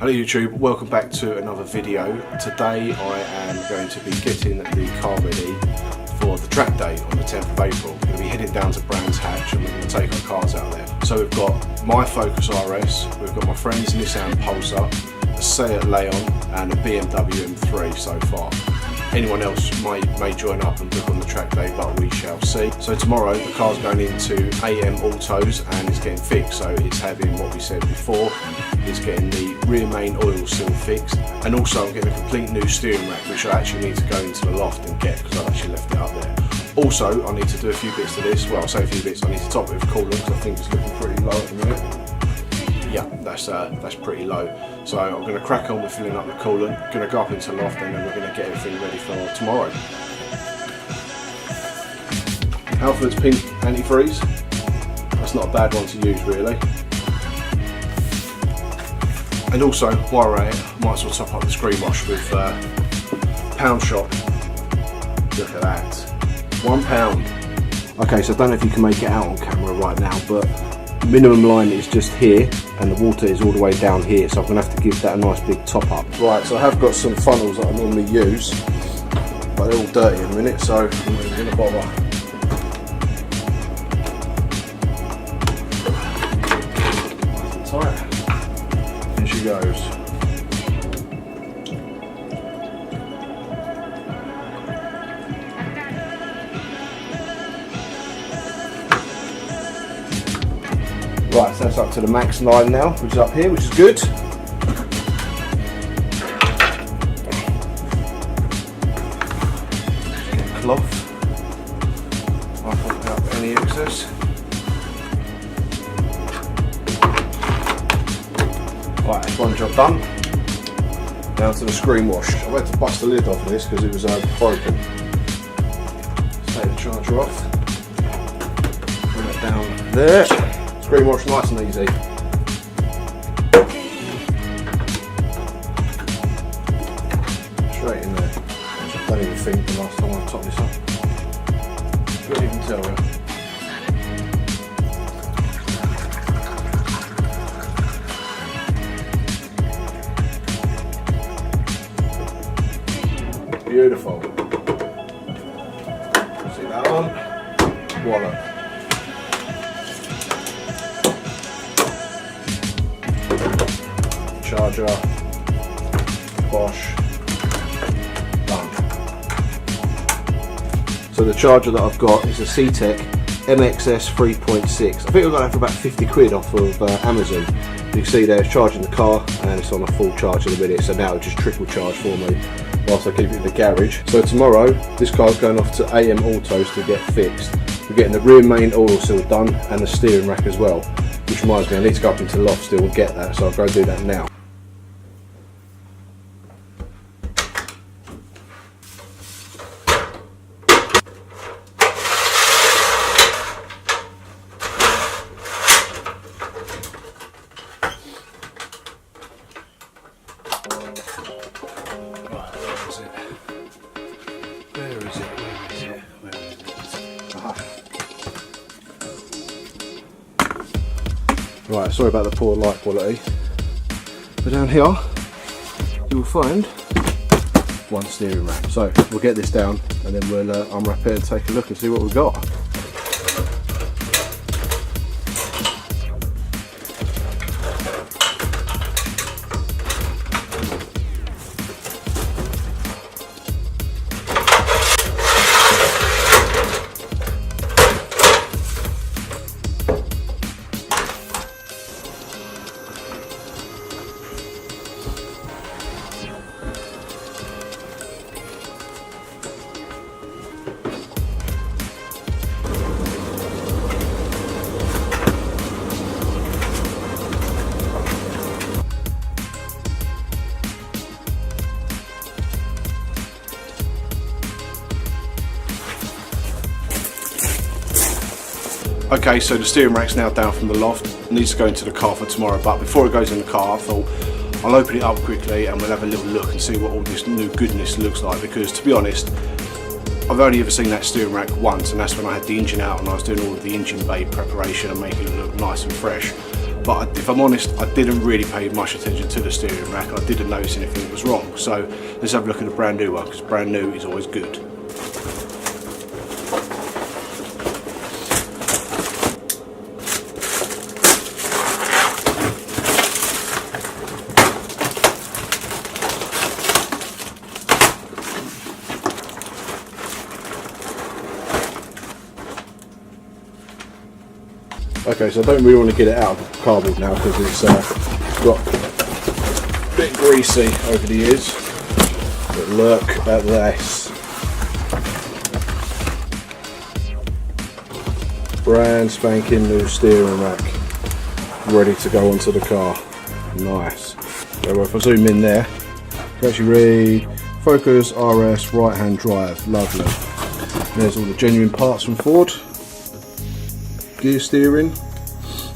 Hello YouTube, welcome back to another video. Today I am going to be getting the car ready for the track day on the 10th of April. We're going to be heading down to Brands Hatch and we're going to take our cars out there. So we've got my Focus RS, we've got my friend's Nissan Pulsar, a Seat Leon and a BMW M3 so far. Anyone else may join up and book on the track day, but we shall see. So tomorrow the car's going into AM Autos and it's getting fixed. So it's having what we said before, it's getting the rear main oil seal fixed, and also I'm getting a complete new steering rack, which I actually need to go into the loft and get because I've actually left it up there. Also, I need to do a few bits to this. Well, I'll say a few bits. I need to top it with coolant because I think it's looking pretty low at the minute. Yeah, that's pretty low. So I'm going to crack on with filling up the coolant, going to go up into the loft and then we're going to get everything ready for tomorrow. Halford's pink antifreeze, that's not a bad one to use really. And also, while we're at it, I might as well top up the screen wash with Pound Shop. Look at that, £1. Okay, so I don't know if you can make it out on camera right now, but minimum line is just here and the water is all the way down here, so I'm going to have to give that a nice big top up. Right, so I have got some funnels that I normally use, but they're all dirty in a minute, so I'm not even going to bother. Nice and tight. Here she goes. Right, so that's up to the max line now, which is up here, which is good. Get a cloth, wipe out any excess. Right, that's one job done. Now to the screen wash. I went to bust the lid off of this because it was broken. Let's take the charger off. Bring it down there. Screen wash nice and easy. Straight in there. I don't even think the last time I topped this up. Couldn't even tell you. Beautiful. See that one? Voila. Charger, Bosch, done. So the charger that I've got is a C-Tech MXS 3.6. I think I got that for about 50 quid off of Amazon. You can see there it's charging the car and it's on a full charge in a minute, so now it just trickle charge for me whilst I keep it in the garage. So tomorrow this car's going off to AM Autos to get fixed. We're getting the rear main oil seal done and the steering rack as well, which reminds me I need to go up into the loft still and get that, so I'll go do that now. Right, sorry about the poor light quality, but down here you will find one steering rack. So we'll get this down and then we'll unwrap it and take a look and see what we've got. Okay, so the steering rack's now down from the loft. It needs to go into the car for tomorrow, but before it goes in the car I thought I'll open it up quickly and we'll have a little look and see what all this new goodness looks like, because to be honest I've only ever seen that steering rack once, and that's when I had the engine out and I was doing all of the engine bay preparation and making it look nice and fresh. But if I'm honest, I didn't really pay much attention to the steering rack. I didn't notice anything was wrong. So let's have a look at the brand new one, because brand new is always good. Okay, so I don't really want to get it out of the cardboard now because it's got a bit greasy over the years. But look at this. Brand spanking new steering rack. Ready to go onto the car. Nice. So if I zoom in there, you can actually read Focus RS right hand drive. Lovely. There's all the genuine parts from Ford. Gear steering,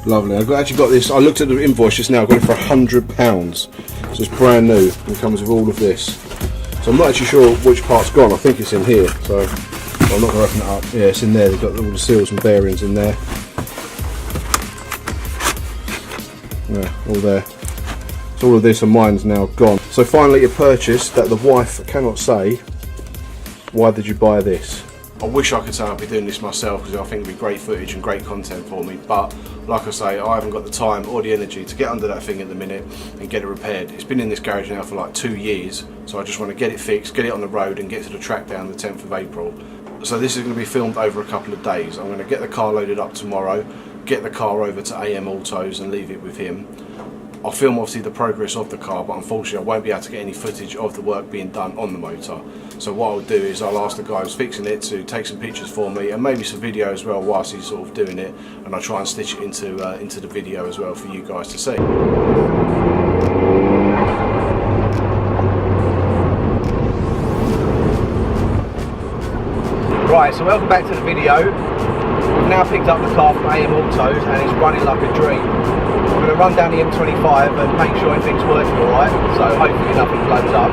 lovely. I've actually got this. I looked at the invoice just now. I got it for £100, so it's brand new and comes with all of this. So I'm not actually sure which part's gone. I think it's in here, so I'm not going to open it up. Yeah, it's in there. They've got all the seals and bearings in there. Yeah, all there. So all of this and mine's now gone. So finally a purchase that the wife cannot say, why did you buy this? I wish I could say I'd be doing this myself because I think it'd be great footage and great content for me, but like I say, I haven't got the time or the energy to get under that thing at the minute and get it repaired. It's been in this garage now for like 2 years, so I just want to get it fixed, get it on the road and get to the track down the 10th of April. So this is going to be filmed over a couple of days. I'm going to get the car loaded up tomorrow, get the car over to AM Autos and leave it with him. I'll film obviously the progress of the car, but unfortunately I won't be able to get any footage of the work being done on the motor. So what I'll do is I'll ask the guy who's fixing it to take some pictures for me and maybe some video as well whilst he's sort of doing it, and I'll try and stitch it into the video as well for you guys to see. Right, so welcome back to the video. We've now picked up the car from AM Autos and it's running like a dream. We're going to run down the M25 and make sure everything's working alright, so hopefully nothing blows up.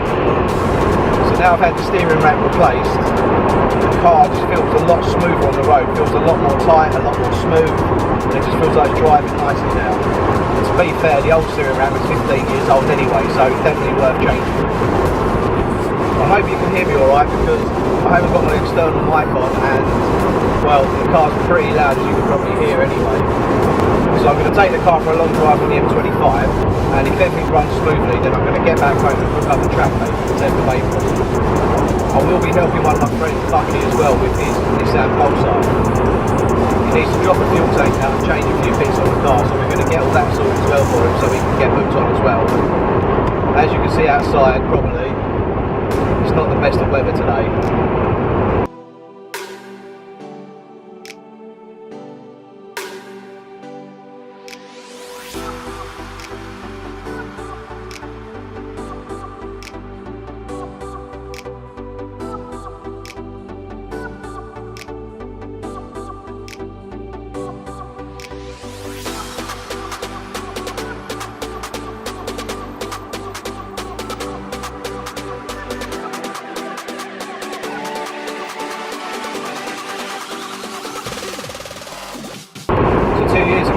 So now I've had the steering rack replaced, the car just feels a lot smoother on the road, feels a lot more tight, a lot more smooth, and it just feels like it's driving nicely now. And to be fair, the old steering rack was 15 years old anyway, so it's definitely worth changing. I hope you can hear me alright because I haven't got my external mic on and, well, the car's pretty loud as you can probably hear anyway. So I'm going to take the car for a long drive on the M25 and if everything runs smoothly then I'm going to get back home and hook up the track date for the 10th of April. I will be helping one of my friends Bucky as well with his Nissan Pulsar. He needs to drop a fuel tank out and change a few bits on the car, so we're going to get all that sorted as well for him so he can get hooked on as well. As you can see outside probably, it's not the best of weather today.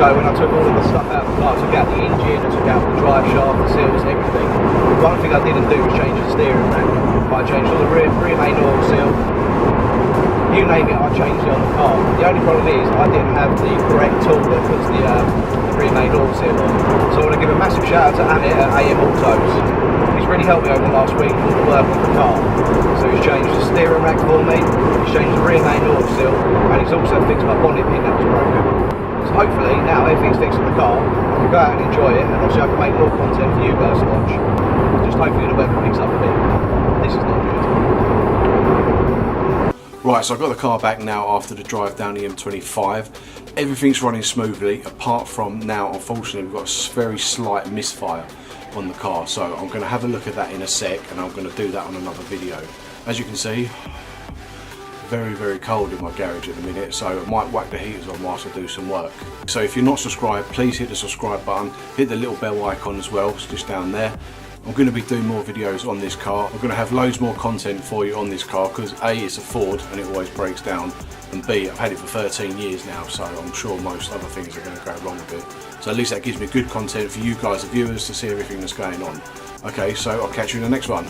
When I took all of the stuff out of the car, I took out the engine, I took out the drive shaft, the seals, everything. One thing I didn't do was change the steering rack. I changed all the rear main oil seal. You name it, I changed it on the car. The only problem is I didn't have the correct tool that puts the rear main oil seal on. So I want to give a massive shout out to Amit at AM Autos. He's really helped me over the last week with the work on the car. So he's changed the steering rack for me, he's changed the rear main oil seal, and he's also fixed my bonnet pin that was broken. So hopefully now everything's fixed on the car, I can go out and enjoy it, and obviously I can make more content for you guys to watch. Just hopefully the weather picks up a bit. This is not good. Right, so I've got the car back now after the drive down the M25. Everything's running smoothly, apart from now unfortunately we've got a very slight misfire on the car. So I'm going to have a look at that in a sec and I'm going to do that on another video. As you can see, very cold in my garage at the minute, so I might whack the heaters on whilst I do some work. So if you're not subscribed, please hit the subscribe button, hit the little bell icon as well, it's just down there. I'm going to be doing more videos on this car. I'm going to have loads more content for you on this car because A, it's a Ford and it always breaks down, and B, I've had it for 13 years now, so I'm sure most other things are going to go wrong a bit. So at least that gives me good content for you guys, the viewers, to see everything that's going on. Okay, so I'll catch you in the next one.